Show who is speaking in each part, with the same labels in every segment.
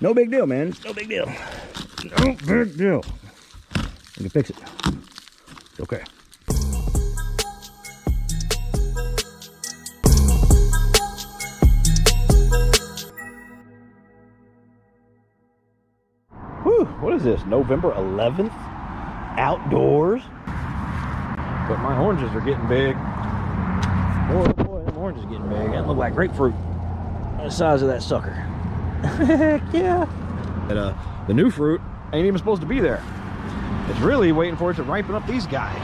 Speaker 1: No big deal, man. It's no big deal. No big deal. You can fix it. It's okay. Whew, what is this? November 11th? Outdoors? But my oranges are getting big. Boy, oh boy, them oranges are getting big. That look like grapefruit. The size of that sucker. Heck yeah. And, the new fruit ain't even supposed to be there. It's really waiting for it to ripen up these guys.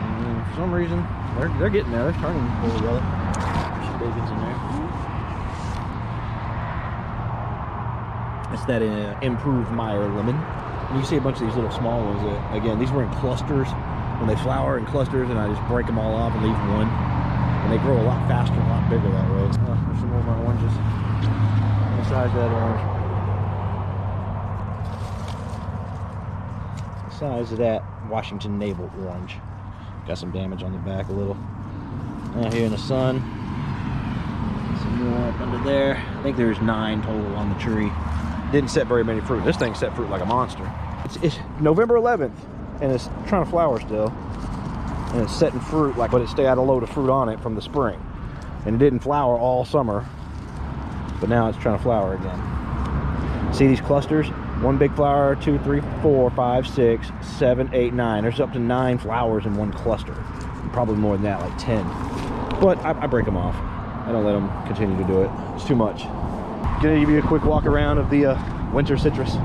Speaker 1: And for some reason, they're getting there. They're turning a little yellow. There's some bacons in there. It's that improved Meyer lemon. And you can see a bunch of these little small ones. Again, these were in clusters. When they flower in clusters, and I just break them all off and leave one. And they grow a lot faster and a lot bigger that way. There's some more of my oranges. The size of that orange. The size of that Washington navel orange. Got some damage on the back a little. Out here in the sun. Some more up under there. I think there's 9 total on the tree. Didn't set very many fruit. This thing set fruit like a monster. It's November 11th, and it's trying to flower still. And it's setting fruit, but it still had a load of fruit on it from the spring. And it didn't flower all summer, but now it's trying to flower again. See these clusters? 1 big flower, 2, 3, 4, 5, 6, 7, 8, 9. There's up to 9 flowers in one cluster. Probably more than that, like 10. But I break them off. I don't let them continue to do it. It's too much. Gonna give you a quick walk around of the winter citrus.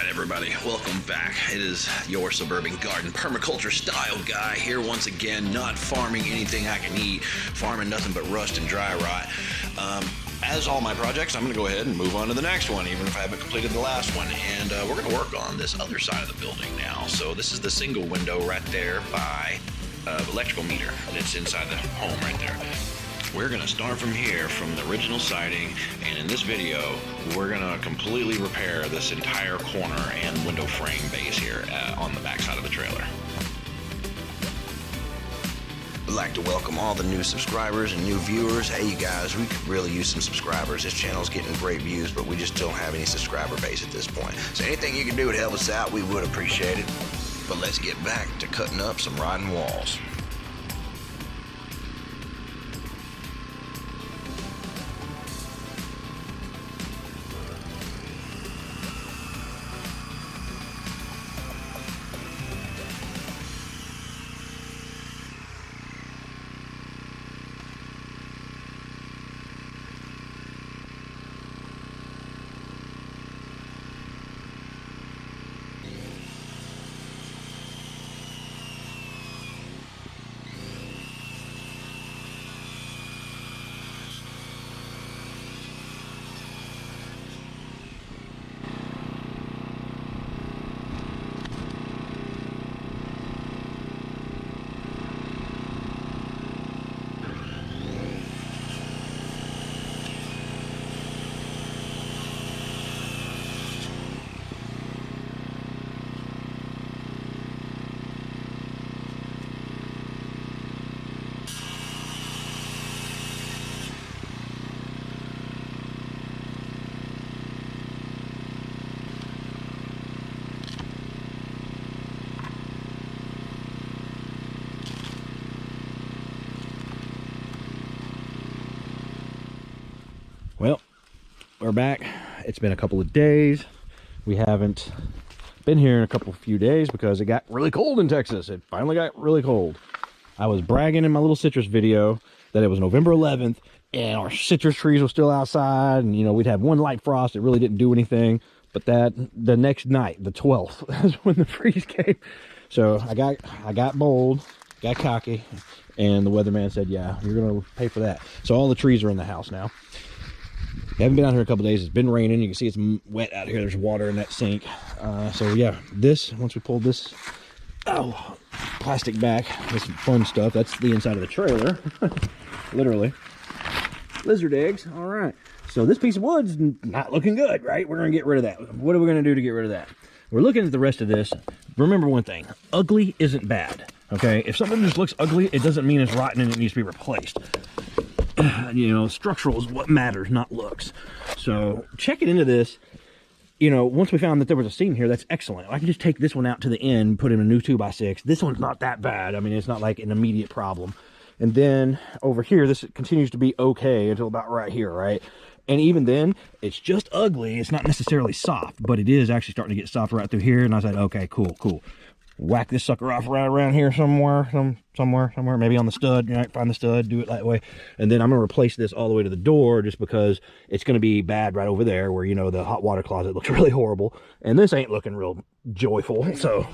Speaker 2: Everybody, welcome back. It is your suburban garden permaculture style guy here once again, not farming anything I can eat, farming nothing but rust and dry rot. As all my projects, I'm going to go ahead and move on to the next one, even if I haven't completed the last one. And we're going to work on this other side of the building now. So this is the single window right there by the electrical meter that's inside the home right there. We're going to start from here, from the original siding, and in this video, we're going to completely repair this entire corner and window frame base here on the back side of the trailer. I'd like to welcome all the new subscribers and new viewers. Hey, you guys, we could really use some subscribers. This channel's getting great views, but we just don't have any subscriber base at this point. So anything you can do to help us out, we would appreciate it. But let's get back to cutting up some rotten walls.
Speaker 1: Well, we're back. It's been a couple of days. We haven't been here in a few days because it got really cold in Texas. It finally got really cold. I was bragging in my little citrus video that it was November 11th and our citrus trees were still outside, and we'd have one light frost. It really didn't do anything. But the next night, the 12th, that's when the freeze came. So I got bold, got cocky, and the weatherman said, yeah, you're gonna pay for that. So all the trees are in the house now. Haven't been out here a couple days. It's been raining. You can see it's wet out here. There's water in that sink. So yeah, once we pulled this plastic back, this fun stuff, that's the inside of the trailer. Literally. Lizard eggs. All right. So this piece of wood's not looking good, right? We're going to get rid of that. What are we going to do to get rid of that? We're looking at the rest of this. Remember one thing. Ugly isn't bad. Okay? If something just looks ugly, it doesn't mean it's rotten and it needs to be replaced. You know, structural is what matters, not looks. So checking into this, you know, once we found that there was a seam here, that's excellent. I can just take this one out to the end, put in a new 2x6. This one's not that bad. I mean, it's not like an immediate problem. And then over here, this continues to be okay until about right here, right? And even then, it's just ugly. It's not necessarily soft, but it is actually starting to get soft right through here. And I said, okay, cool, cool. Whack this sucker off right around here somewhere, maybe on the stud. You know, find the stud, do it that way. And then I'm going to replace this all the way to the door just because it's going to be bad right over there where, you know, the hot water closet looks really horrible. And this ain't looking real joyful. So,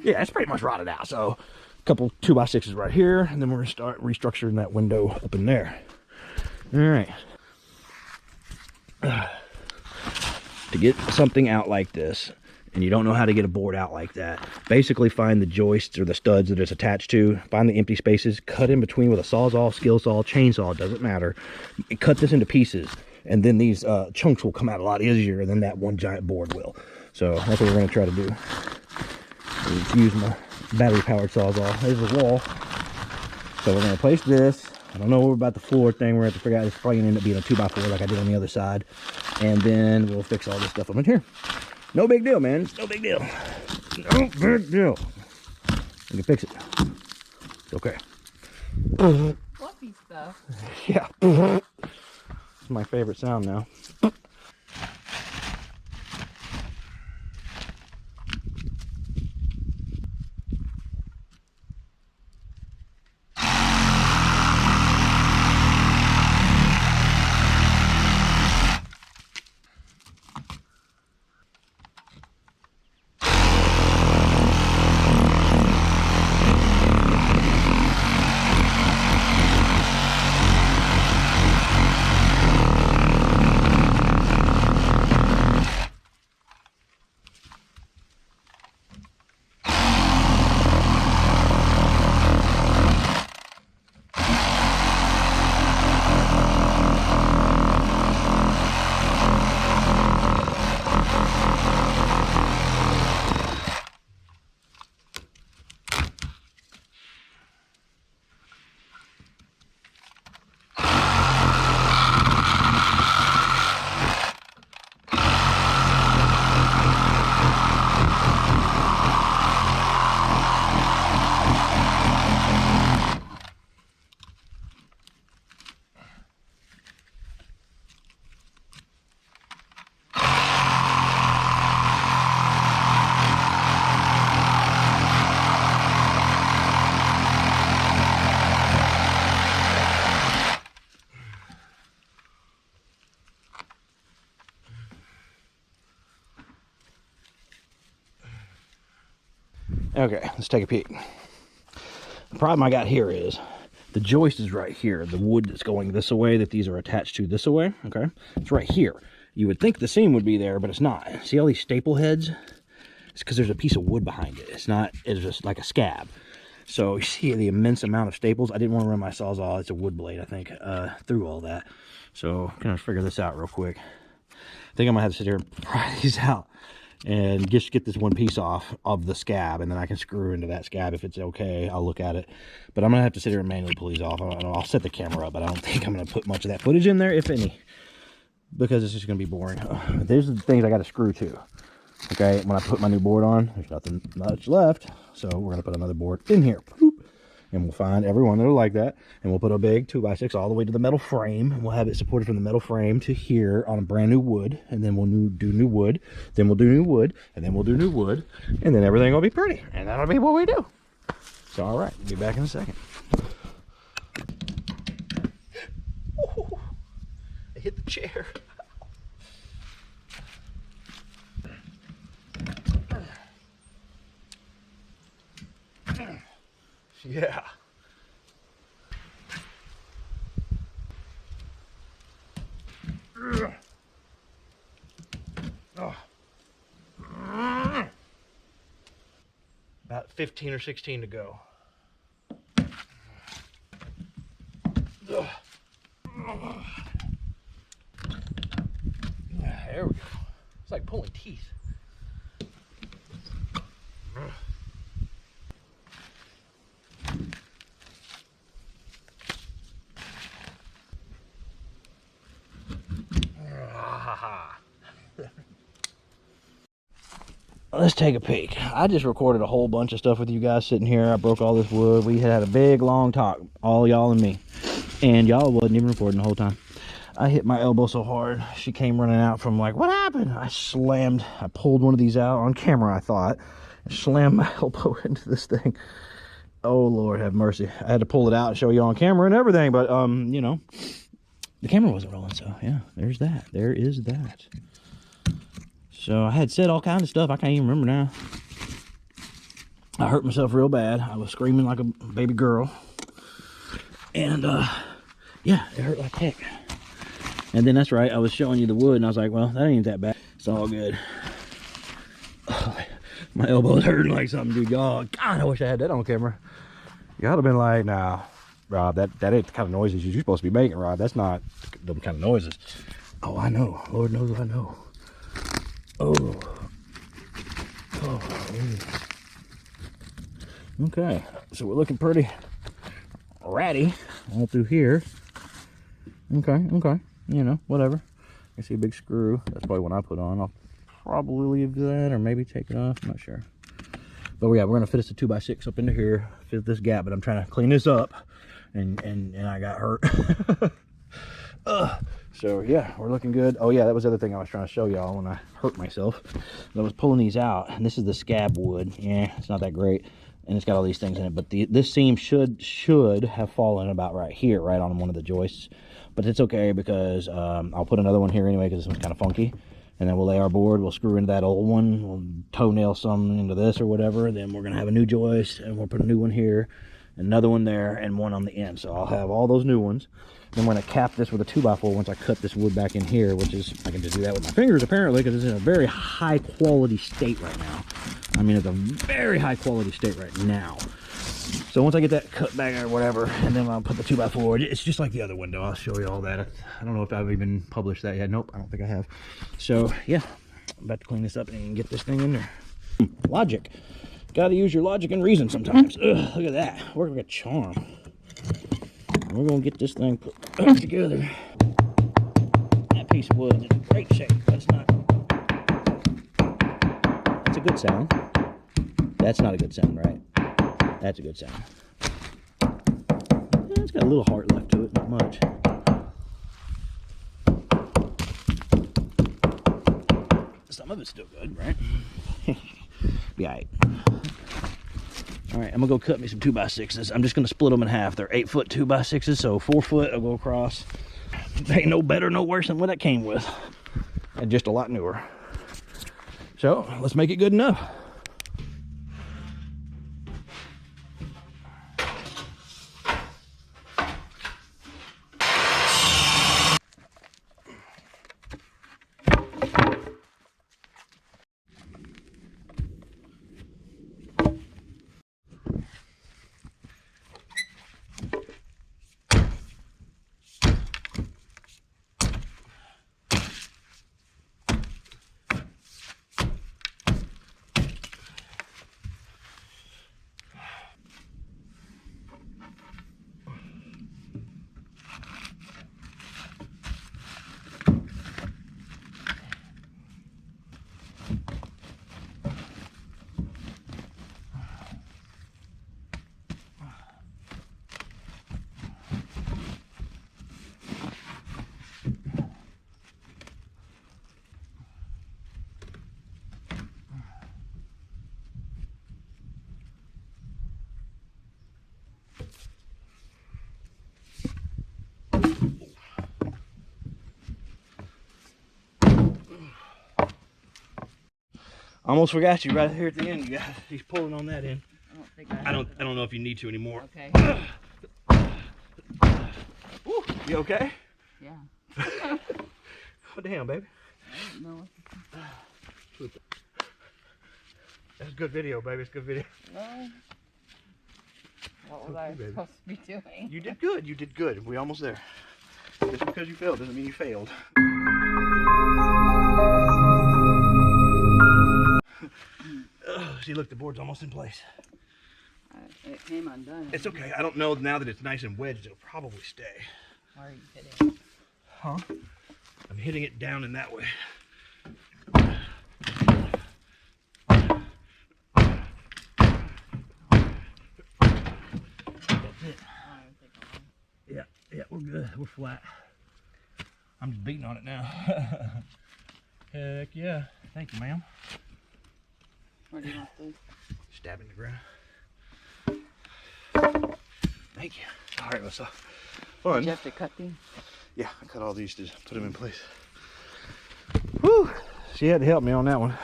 Speaker 1: yeah, it's pretty much rotted out. So, a couple 2x6s right here. And then we're going to start restructuring that window up in there. All right. To get something out like this, and you don't know how to get a board out like that, basically find the joists or the studs that it's attached to, find the empty spaces, cut in between with a sawzall, skill saw, chainsaw, doesn't matter. Cut this into pieces, and then these chunks will come out a lot easier than that one giant board will. So that's what we're going to try to do. Use my battery powered sawzall. There's the wall. So we're going to place this. I don't know about the floor thing. We're going to have to figure out. It's probably going to end up being a 2x4 like I did on the other side. And then we'll fix all this stuff up in here. No big deal, man. It's no big deal. No big deal. We can fix it. It's okay.
Speaker 3: Fluffy stuff.
Speaker 1: Yeah. It's my favorite sound now. Okay, let's take a peek. The problem I got here is the joist is right here. The wood that's going this way that these are attached to this way, okay? It's right here. You would think the seam would be there, but it's not. See all these staple heads? It's because there's a piece of wood behind it. It's not, it's just like a scab. So you see the immense amount of staples. I didn't want to run my sawzall, it's a wood blade, I think, through all that. So I'm gonna figure this out real quick. I think I'm gonna have to sit here and pry these out and just get this one piece off of the scab, and then I can screw into that scab if it's okay. I'll look at it, but I'm gonna have to sit here and manually pull these off. I'll set the camera up, but I don't think I'm gonna put much of that footage in there, if any, because it's just gonna be boring. There's the things I got to screw to. Okay, when I put my new board on, there's nothing much left, so we're gonna put another board in here. Boop. And we'll find everyone that'll like that, and we'll put a big 2x6 all the way to the metal frame, and we'll have it supported from the metal frame to here on a brand new wood, and then we'll do new wood, then we'll do new wood, and then we'll do new wood, and then everything will be pretty, and that'll be what we do. So all right, we'll be back in a second. Ooh, I hit the chair. Yeah. Oh. About 15 or 16 to go. There we go. It's like pulling teeth. ha. Let's take a peek. I just recorded a whole bunch of stuff with you guys sitting here. I broke all this wood. We had a big long talk, all y'all and me. And y'all wasn't even recording the whole time. I hit my elbow so hard. She came running out from like, what happened? I pulled one of these out on camera, I thought, and slammed my elbow into this thing. Oh, Lord have mercy. I had to pull it out and show you on camera and everything, but, you know, the camera wasn't rolling, so yeah, there's that. There is that. So I had said all kinds of stuff. I can't even remember now. I hurt myself real bad. I was screaming like a baby girl. And, yeah, it hurt like heck. And then that's right, I was showing you the wood, and I was like, well, that ain't that bad. It's all good. Oh, my elbow's hurting like something, dude. God, I wish I had that on camera. You gotta have been like, nah, Rob, that ain't the kind of noises you're supposed to be making, Rob. That's not the kind of noises. Oh, I know. Lord knows I know. Oh. Okay, so we're looking pretty ratty all through here. Okay, you know, whatever. I see a big screw. That's probably one I put on. I'll probably leave that or maybe take it off. I'm not sure. But yeah, we're gonna fit us a 2x6 up into here, fit this gap. But I'm trying to clean this up, and I got hurt. So yeah, we're looking good. Oh yeah, that was the other thing I was trying to show y'all when I hurt myself. I was pulling these out, and this is the scab wood. Yeah, it's not that great, and it's got all these things in it. But this seam should have fallen about right here, right on one of the joists. But it's okay because I'll put another one here anyway because this one's kind of funky. And then we'll lay our board, we'll screw into that old one, we'll toenail some into this or whatever. Then we're gonna have a new joist, and we'll put a new one here, another one there, and one on the end. So I'll have all those new ones. Then I'm gonna cap this with a 2x4 once I cut this wood back in here, which is, I can just do that with my fingers apparently, because it's in a very high quality state right now. I mean, it's a very high quality state right now. So once I get that cut back or whatever, and then I'll put the 2x4, it's just like the other window. I'll show you all that. I don't know if I've even published that yet. Nope, I don't think I have. So yeah, I'm about to clean this up and get this thing in there. Logic. Gotta use your logic and reason sometimes. Ugh, look at that. Work like a charm. We're gonna get this thing put together. That piece of wood is in great shape. That's a good sound. That's not a good sound, right? That's a good sound. Yeah, it's got a little heart left to it, not much. Some of it's still good, right? Be alright. Alright, I'm gonna go cut me some 2x6s. I'm just gonna split them in half. They're 8-foot 2x6s, so 4 foot I'll go across. They ain't no better, no worse than what that came with. And just a lot newer. So, let's make it good enough. Almost forgot you right here at the end, you guys. He's pulling on that end. I don't know if you need to anymore.
Speaker 3: Okay.
Speaker 1: Woo, you okay?
Speaker 3: Yeah.
Speaker 1: What the hell, baby?
Speaker 3: I don't know.
Speaker 1: That's good video, baby. It's good video.
Speaker 3: Well, what was I supposed to be doing?
Speaker 1: You did good. You did good. We're almost there. Just because you failed doesn't mean you failed. See, look, the board's almost in place.
Speaker 3: It came undone.
Speaker 1: It's okay. I don't know now that it's nice and wedged. It'll probably stay.
Speaker 3: Why are you kidding?
Speaker 1: Huh? I'm hitting it down in that way. That's it. Yeah, we're good. We're flat. I'm just beating on it now. Heck yeah. Thank you, ma'am.
Speaker 3: What do you want this?
Speaker 1: Stabbing the ground. Thank you. All right, what's up? Fun.
Speaker 3: Did you have to cut these?
Speaker 1: Yeah, I cut all these to put them in place. Whew. She had to help me on that one.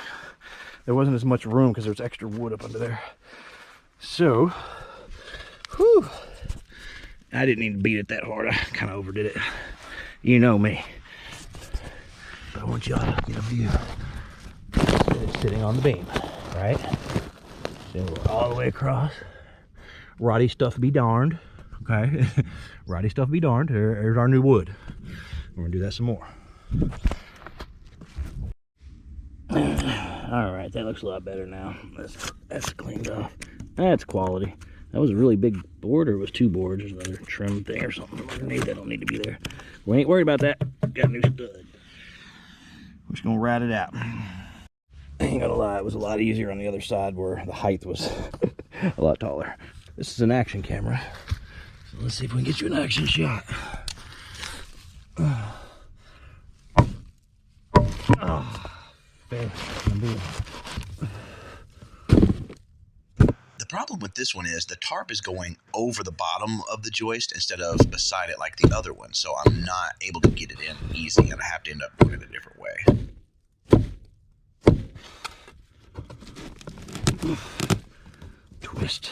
Speaker 1: There wasn't as much room because there's extra wood up under there. So, whew. I didn't need to beat it that hard. I kind of overdid it. You know me. But I want y'all to get a view. It's sitting on the beam, right? So we're all the way across. Roddy stuff be darned. Okay? Roddy stuff be darned. There's our new wood. We're going to do that some more. Alright, that looks a lot better now. That's cleaned off. That's quality. That was a really big board, or it was 2 boards. There's another trim thing or something underneath that don't need to be there. We ain't worried about that. Got a new stud. We're just gonna rat it out. I ain't gonna lie, it was a lot easier on the other side where the height was a lot taller. This is an action camera. So let's see if we can get you an action shot.
Speaker 2: The problem with this one is the tarp is going over the bottom of the joist instead of beside it like the other one, so I'm not able to get it in easy, and I have to end up doing it a different way.
Speaker 1: Twist.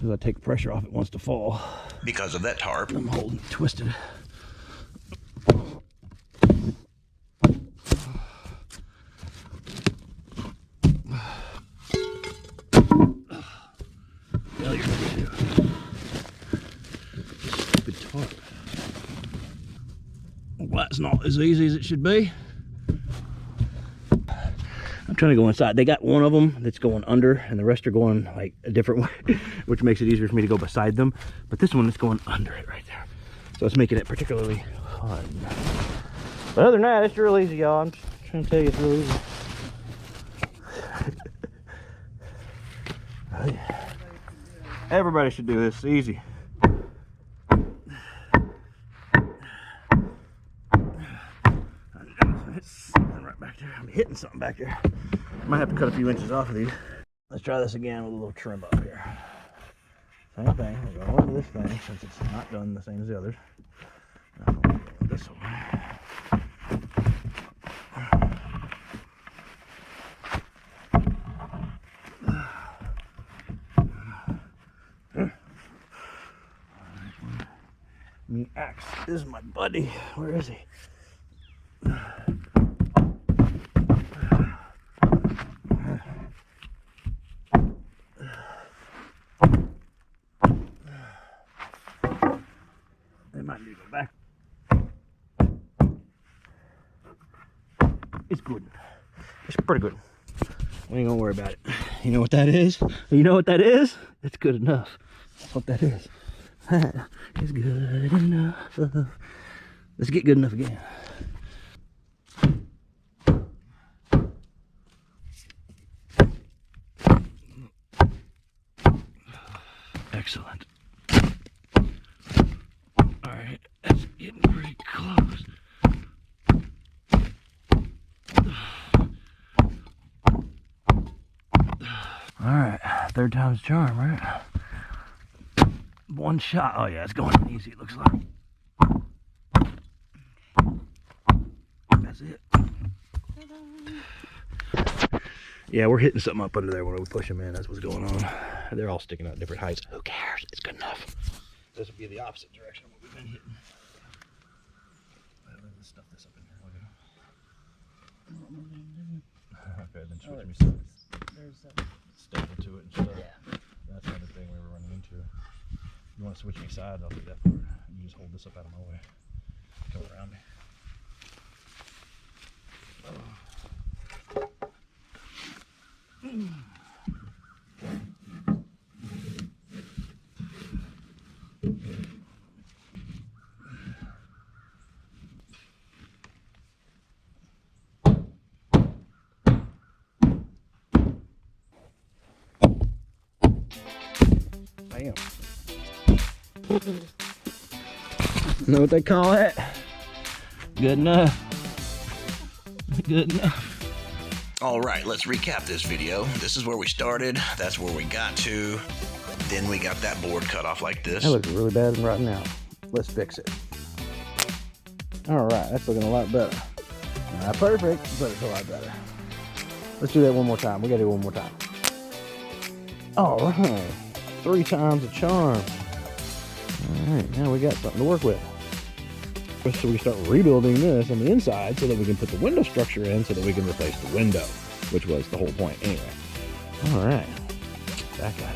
Speaker 1: So I take pressure off, it wants to fall.
Speaker 2: Because of that tarp.
Speaker 1: I'm holding it twisted. Stupid tarp. Well, that's not as easy as it should be. I'm trying to go inside. They got one of them that's going under and the rest are going like a different way, which makes it easier for me to go beside them. But this one is going under it right there. So it's making it particularly fun. But other than that, it's real easy, y'all. I'm just trying to tell you it's real easy. Everybody should do this. It's easy. It's something right back there. I'm hitting something back there. Might have to cut a few inches off of these. Let's try this again with a little trim up here. Same thing. We're going over this thing since it's not done the same as the others. Now we'll go this way. Me axe is my buddy. Where is he? They might need to go back. It's good. It's pretty good. We ain't gonna worry about it. You know what that is? You know what that is? It's good enough. That's what that is. It's good enough. Let's get good enough again. Excellent. All right, that's getting pretty close. All right, third time's a charm, right? One shot. Oh yeah, it's going easy, it looks like. That's it. Yeah, we're hitting something up under there when we push them in. That's what's going on. They're all sticking out at different heights. Who cares? It's good enough. This would be the opposite direction of what we've been hitting. Let's stuff this up in here. Okay, then switch me sides.
Speaker 3: There's
Speaker 1: Staple to it and stuff. Yeah. That's another thing we were running into. You want to switch me sides, I'll do that for you. You just hold this up out of my way. Come around me. Bam. Know what they call it? Good enough. Good enough.
Speaker 2: All right, let's recap this video. This is where we started. That's where we got to. Then we got that board cut off like this.
Speaker 1: That looks really bad and rotten out. Let's fix it. All right, that's looking a lot better. Not perfect, but it's a lot better. Let's do that one more time. We gotta do it one more time. All right, 3 times a charm. All right, now we got something to work with. So we start rebuilding this on the inside so that we can put the window structure in so that we can replace the window, which was the whole point anyway. All right, back at it.